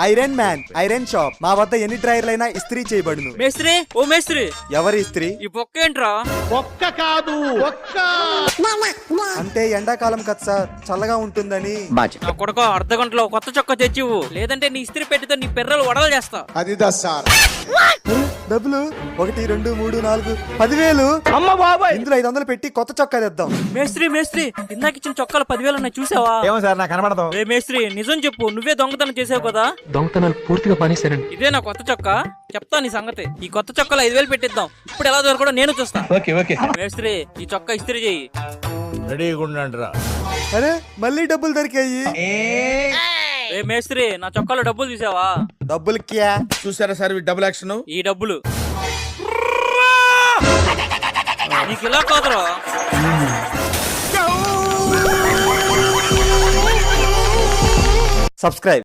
Iron man iron shop. మా వద్ద ఎన్ని డ్రైర్లైనా ఇస్త్రీ చేయబడును. మేస్త్రి, ఓ మేస్త్రి, ఎవరి ఇస్త్రీ? ఈ బొక్క ఏంట్రా? ఒక్క కాదు ఒక్క. అంటే ఎండాకాలం కదా సార్, చల్లగా ఉంటుందని. నా కొడుకు అర్ధ గంటలో కొత్త చొక్కా తెచ్చివు, లేదంటే నీ ఇస్త్రీ పెట్టితో నీ పెర్రలు వడలు చేస్తా. అది సార్. డబ్బులు 1 2 3 4 10,000. అమ్మ బాబాయ్, ఇందులో 500 పెట్టి కొత్త చొక్కా తెద్దాం. మేస్త్రి మేస్త్రి, ఇందాక ఇచ్చిన చొక్కాలు 10,000 ఉన్నాయి, చూసావా? ఏమో సార్, నాకు కనబడదు. రే మేస్త్రి, నిజం చెప్పు, నువ్వే దొంగతనం చేసావు కదా? దొంగతనాలు పూర్తిగా పనిస్తానండి. ఇదే నా కొత్త చొక్కా, చెప్తా నీ సంగతి. ఈ కొత్త చొక్కాలు 5,000 పెట్టిద్దాం. ఇప్పుడు ఎలా దొరకడో నేను చూస్తా. ఓకే. మేస్త్రి, ఈ చొక్కా ఇస్త్రీ చెయ్యి. రెడీగా ఉండండిరా. అరే మళ్ళీ డబ్బులు దొరికాయి. రే మేస్త్రి, నా చొక్కాలో డబ్బులు చూసావా? డబ్బులు క్యా? చూసారా సార్ డబుల్ యాక్షన్. ఈ డబ్బులు నీకు ఇలా కాదురా. సబ్స్క్రైబ్.